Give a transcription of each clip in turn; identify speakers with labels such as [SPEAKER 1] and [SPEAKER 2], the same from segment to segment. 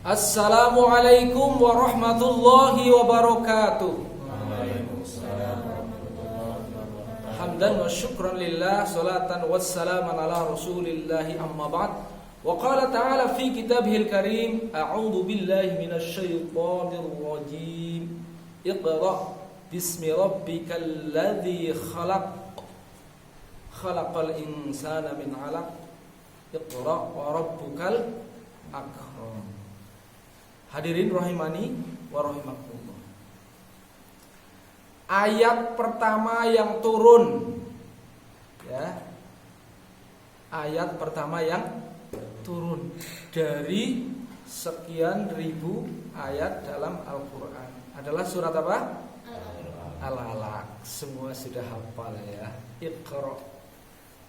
[SPEAKER 1] Assalamualaikum warahmatullahi wabarakatuh. Hamdan wa syukran lillah, salatan wassalaman ala rasulillahi, amma ba'd. Wa qala ta'ala fi kitabihil karim, a'udhu billahi minasyaitonir rajim. Iqra bismi rabbikal ladzi khalaq, khalaqal insana min 'alaq. Iqra wa rabbukal akram. Hadirin rahimani wa rahimakumullah. Ayat pertama yang turun, ya, ayat pertama yang turun dari sekian ribu ayat dalam Al-Quran adalah surat apa? Al-Alaq. Semua sudah hafal ya. Iqra.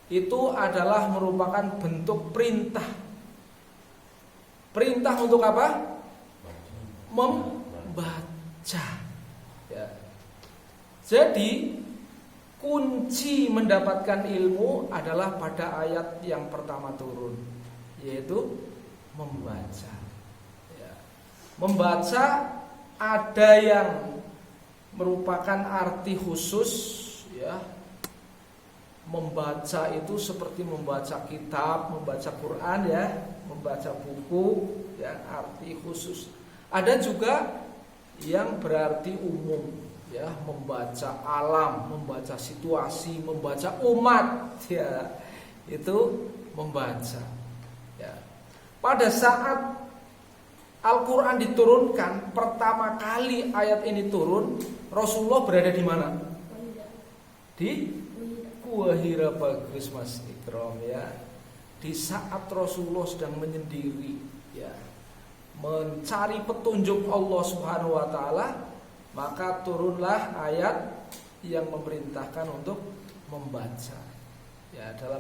[SPEAKER 1] Itu adalah merupakan bentuk perintah. Perintah untuk apa? Membaca. Ya. Jadi kunci mendapatkan ilmu adalah pada ayat yang pertama turun, yaitu membaca. Ya. Membaca ada yang merupakan arti khusus, ya. Membaca itu seperti membaca kitab, membaca Quran, ya, membaca buku, ya, arti khusus. Ada juga yang berarti umum, ya, membaca alam, membaca situasi, membaca umat, ya, itu membaca. Ya. Pada saat Al-Quran diturunkan pertama kali ayat ini turun, Rasulullah berada di mana? Di Gua Hira. Bagus Mas Ikram, ya. Di saat Rasulullah sedang menyendiri, ya, mencari petunjuk Allah Subhanahu wa taala, maka turunlah ayat yang memerintahkan untuk membaca. Ya, dalam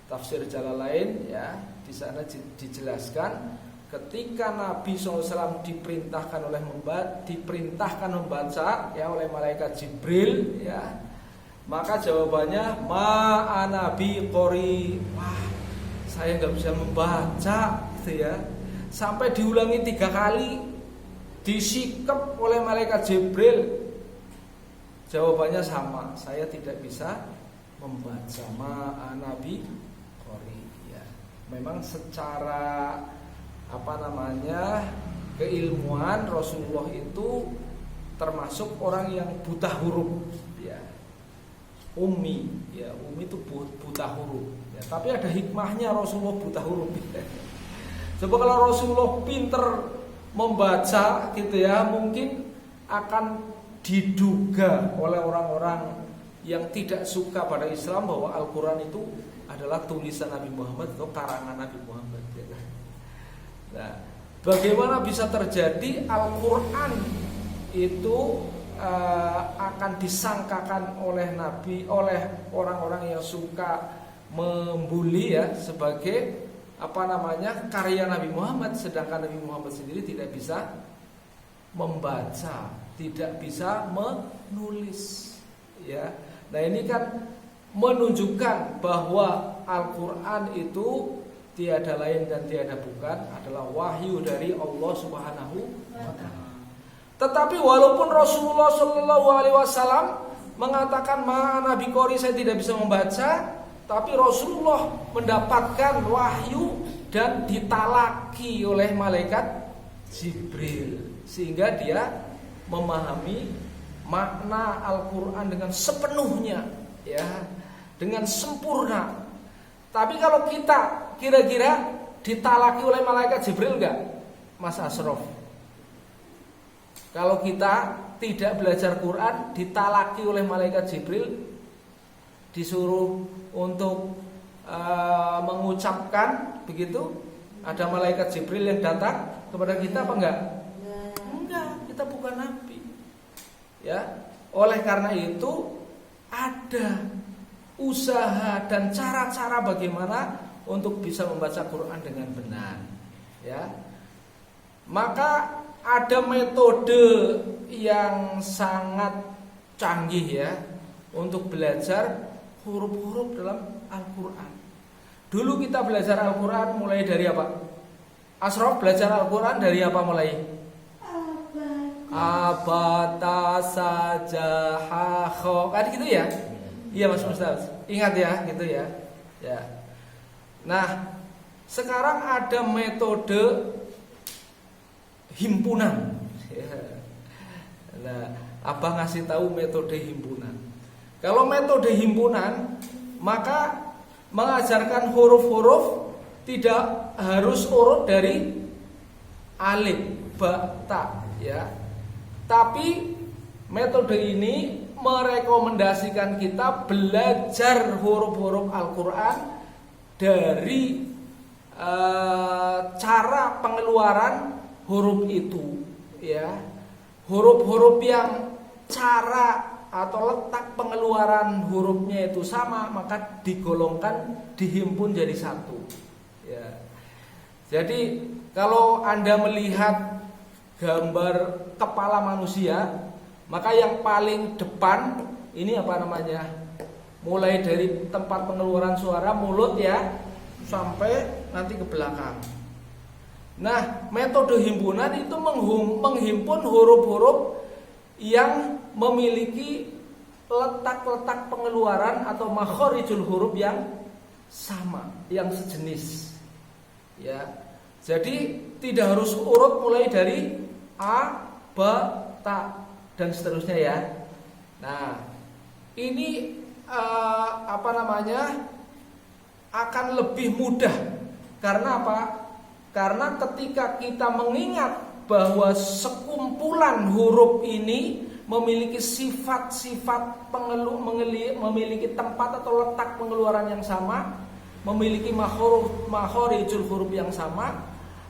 [SPEAKER 1] tafsir Jalalain, ya, di sana dijelaskan ketika Nabi SAW diperintahkan membaca, ya, oleh malaikat Jibril, ya, maka jawabannya ma'ana biqori. Wah, saya nggak bisa membaca, gitu ya. Sampai diulangi 3 kali, disikap oleh malaikat Jibril. Jawabannya sama, saya tidak bisa membaca. Ma'ana biqori. Ya. Memang secara keilmuan Rasulullah itu termasuk orang yang buta huruf, ya. Ummi, ya, ummi itu buta huruf, ya. Tapi ada hikmahnya Rasulullah buta huruf, ya. Coba kalau Rasulullah pinter membaca, gitu ya, mungkin akan diduga oleh orang-orang yang tidak suka pada Islam bahwa Al-Quran itu adalah tulisan Nabi Muhammad atau karangan Nabi Muhammad, ya. Nah, bagaimana bisa terjadi Al-Quran itu akan disangkakan oleh Nabi, oleh orang-orang yang suka membuli, ya, sebagai karya Nabi Muhammad, sedangkan Nabi Muhammad sendiri tidak bisa membaca, tidak bisa menulis, ya. Nah, ini kan menunjukkan bahwa Al-Quran itu tiada lain dan tiada bukan adalah wahyu dari Allah Subhanahu wa taala. Tetapi walaupun Rasulullah Shallallahu alaihi wasallam mengatakan ma'ana biqori, saya tidak bisa membaca, tapi Rasulullah mendapatkan wahyu dan ditalaki oleh malaikat Jibril, sehingga dia memahami makna Al-Quran dengan sepenuhnya, ya, dengan sempurna. Tapi kalau kita kira-kira ditalaki oleh malaikat Jibril enggak, Mas Asrof? Kalau kita tidak belajar Quran, ditalaki oleh malaikat Jibril, disuruh untuk mengucapkan begitu, ada malaikat Jibril yang datang kepada kita apa enggak? Enggak, kita bukan nabi. Ya, oleh karena itu ada usaha dan cara-cara bagaimana untuk bisa membaca Quran dengan benar, ya. Maka ada metode yang sangat canggih, ya, untuk belajar huruf-huruf dalam Al-Quran. Dulu kita belajar Al-Quran mulai dari apa? Asrof belajar Al-Quran dari apa mulai? Abata saja hakho, kan gitu ya? Iya Mas Ustaz, ingat ya, gitu ya. Ya. Nah, sekarang ada metode himpunan. Nah, Abah ngasih tahu metode himpunan. Kalau metode himpunan, maka mengajarkan huruf-huruf tidak harus urut dari alif, ba, ta, ya. Tapi metode ini merekomendasikan kita belajar huruf-huruf Al-Quran dari cara pengeluaran huruf itu, ya. Huruf-huruf yang cara atau letak pengeluaran hurufnya itu sama, maka digolongkan, dihimpun jadi satu, ya. Jadi kalau Anda melihat gambar kepala manusia, maka yang paling depan ini apa namanya? Mulai dari tempat pengeluaran suara, mulut ya, sampai nanti ke belakang. Nah, metode himpunan itu menghimpun huruf-huruf yang memiliki letak-letak pengeluaran atau makhorijul huruf yang sama, yang sejenis. Ya. Jadi tidak harus urut mulai dari a, ba, ta dan seterusnya ya. Nah, ini akan lebih mudah. Karena apa? Karena ketika kita mengingat bahwa sekumpulan huruf ini memiliki sifat-sifat memiliki tempat atau letak pengeluaran yang sama, memiliki makhorijul huruf yang sama,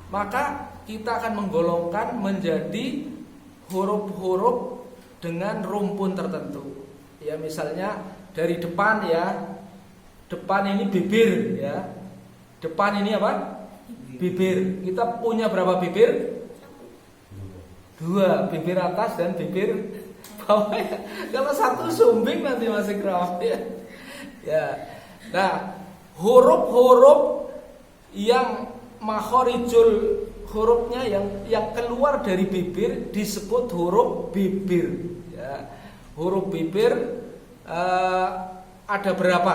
[SPEAKER 1] maka kita akan menggolongkan menjadi huruf-huruf dengan rumpun tertentu. Ya, misalnya dari depan ya. Depan ini bibir ya. Depan ini apa? Bibir. Kita punya berapa bibir? 2, bibir atas dan bibir bawah ya. Kalau satu sumbing nanti masih keram ya. Ya. Nah, huruf-huruf yang makhorijul hurufnya yang keluar dari bibir disebut huruf bibir ya. Huruf bibir ada berapa?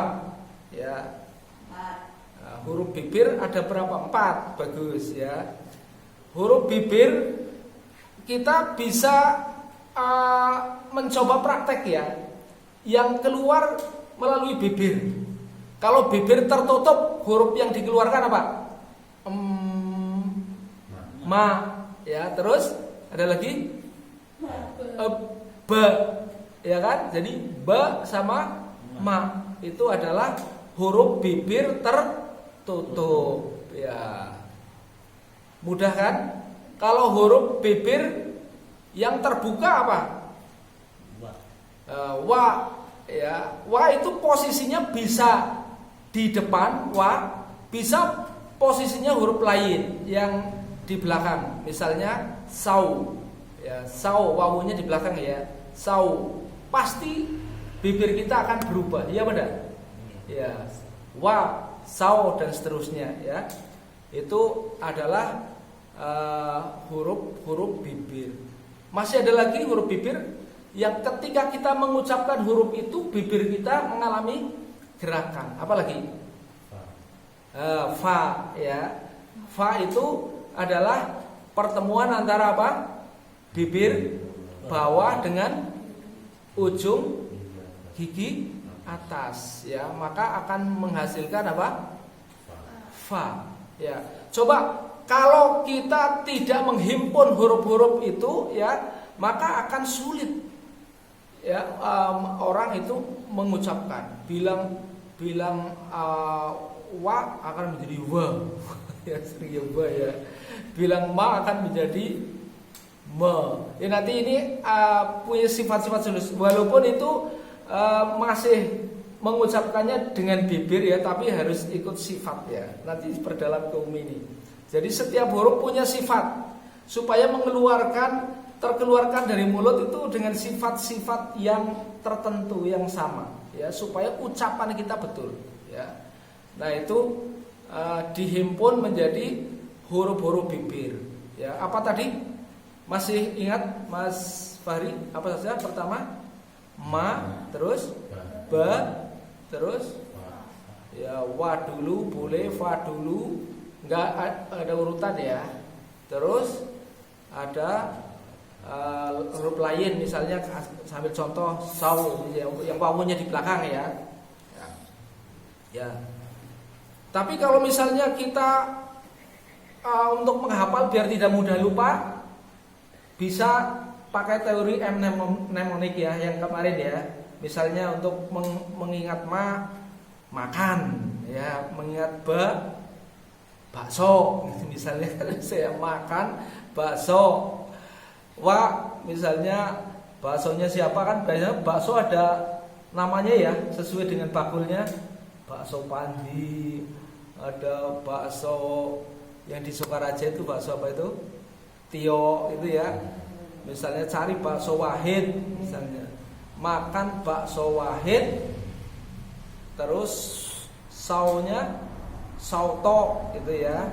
[SPEAKER 1] Ya. Huruf bibir ada berapa? 4. Bagus ya. Huruf bibir kita bisa mencoba praktek ya. Yang keluar melalui bibir. Kalau bibir tertutup, huruf yang dikeluarkan apa? Ma. Ya, terus ada lagi ba. Ya kan? Jadi ba sama ma itu adalah huruf bibir tertutup ya. Mudah kan? Kalau huruf bibir yang terbuka apa? Wa ya. Wa itu posisinya bisa di depan wa, bisa posisinya huruf lain yang di belakang. Misalnya sau. Ya, sau wawunya di belakang ya. Sau. Pasti bibir kita akan berubah. Iya benar? Ya. Wa, sau dan seterusnya ya. Itu adalah huruf-huruf bibir. Masih ada lagi huruf bibir yang ketika kita mengucapkan huruf itu bibir kita mengalami gerakan. Apa lagi? Fa ya. Fa itu adalah pertemuan antara apa? Bibir bawah dengan ujung gigi atas ya, maka akan menghasilkan apa? Fa ya. Coba kalau kita tidak menghimpun huruf-huruf itu ya, maka akan sulit ya orang itu mengucapkan. Bilang wa akan menjadi wa. Ya sering ya wa ya. Bilang ma akan menjadi ma. Ya nanti ini punya sifat-sifat sulit. Walaupun itu masih mengucapkannya dengan bibir ya, tapi harus ikut sifat ya. Nanti perdalam ke ini. Jadi setiap huruf punya sifat supaya terkeluarkan dari mulut itu dengan sifat-sifat yang tertentu yang sama ya, supaya ucapan kita betul ya. Nah itu dihimpun menjadi huruf-huruf bibir. Ya, apa tadi? Masih ingat Mas Fahri? Apa saja? Pertama ma, terus ba, terus ya wa dulu boleh, fa dulu enggak ada urutan ya. Terus ada huruf lain, misalnya sambil contoh saw yang wawunya di belakang ya. Ya. Tapi kalau misalnya kita untuk menghafal biar tidak mudah lupa, bisa pakai teori mnemonik ya yang kemarin ya. Misalnya untuk mengingat makan ya, mengingat bakso misalnya saya makan bakso. Wa misalnya baksonya siapa, kan biasanya bakso ada namanya ya sesuai dengan bakulnya. Bakso Pandi, ada bakso yang di Sukaraja itu bakso apa itu? Tio itu ya. Misalnya cari bakso Wahid misalnya. Makan bakso Wahid, terus saunya sauto gitu ya.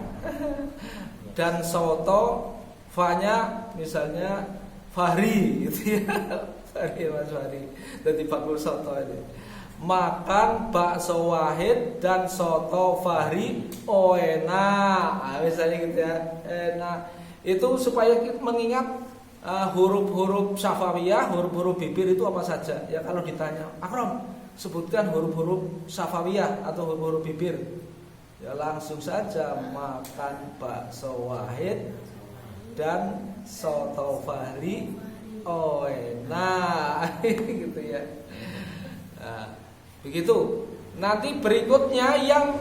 [SPEAKER 1] Dan soto fa-nya misalnya Fahri gitu ya. Fahri Mas Fahri. Jadi bakul soto aja. Makan bakso Wahid dan soto Fahri enak. Misalnya gitu ya. Enak. Itu supaya kita mengingat huruf-huruf syafawiyah, huruf-huruf bibir itu apa saja. Ya kalau ditanya, Akram, sebutkan huruf-huruf syafawiyah atau huruf-huruf bibir. Ya langsung saja makan bakso Wahid dan soto Fahri enak. Gitu ya. Nah, begitu. Nanti berikutnya yang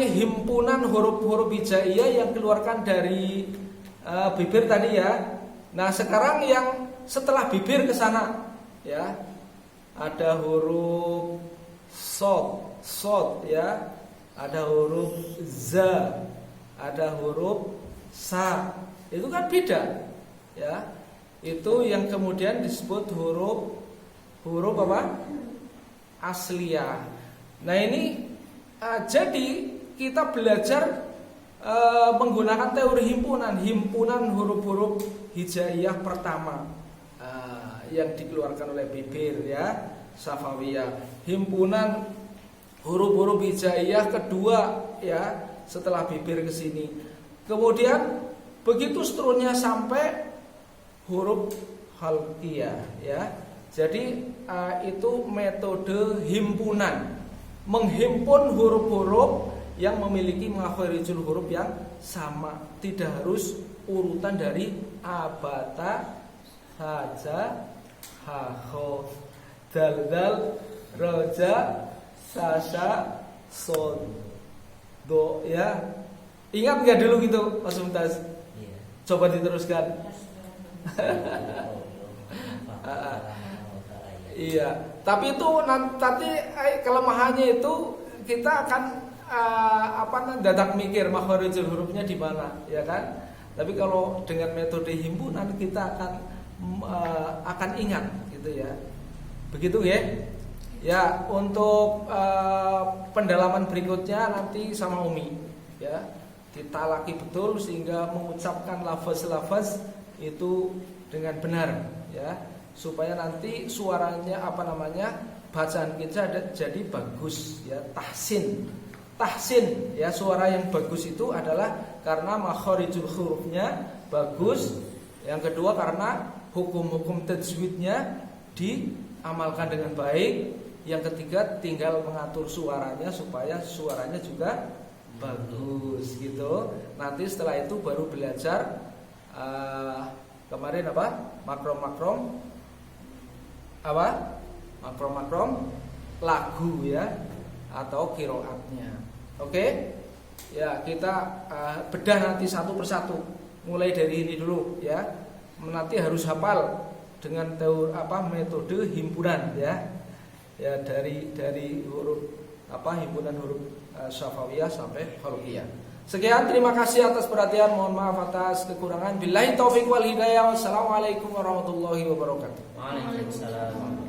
[SPEAKER 1] himpunan huruf-huruf hijaiyah yang keluarkan dari bibir tadi ya. Nah, sekarang yang setelah bibir ke sana ya. Ada huruf sod ya. Ada huruf za, ada huruf sa. Itu kan beda ya. Itu yang kemudian disebut huruf apa? Asliyah. Nah, ini jadi kita belajar menggunakan teori himpunan huruf-huruf hijaiyah pertama yang dikeluarkan oleh bibir ya, syafawiyah. Himpunan huruf-huruf hijaiyah kedua ya, setelah bibir ke sini. Kemudian begitu seterusnya sampai huruf halqiyah ya. Jadi itu metode himpunan, menghimpun huruf-huruf yang memiliki makharijul huruf yang sama, tidak harus urutan dari abata, haja, haho, dal, roja, sasa, son, do ya. Ingat nggak dulu gitu Mas Mumtaz? Iya. Coba diteruskan. Iya. Tapi itu nanti kelemahannya itu kita akan dadak mikir makharijul hurufnya di mana, ya kan? Tapi kalau dengan metode himpunan kita akan ingat gitu ya. Begitu ya. Ya, untuk pendalaman berikutnya nanti sama Umi ya. Ditalaki betul sehingga mengucapkan lafaz-lafaz itu dengan benar ya, supaya nanti suaranya bacaan kita jadi bagus ya, tahsin ya, suara yang bagus itu adalah karena makharijul hurufnya bagus. Yang kedua karena hukum-hukum tajwidnya diamalkan dengan baik. Yang ketiga tinggal mengatur suaranya supaya suaranya juga bagus gitu. Nanti setelah itu baru belajar kemarin makrom lagu ya, atau qiraatnya. Oke? Ya, kita bedah nanti satu persatu. Mulai dari ini dulu ya. Nanti harus hafal dengan metode himpunan ya. Ya, dari huruf himpunan huruf syafawiyah sampai halqiyah. Sekian, terima kasih atas perhatian. Mohon maaf atas kekurangan. Billahi taufiq wal hidayah. Wassalamualaikum warahmatullahi wabarakatuh.
[SPEAKER 2] Waalaikumsalam.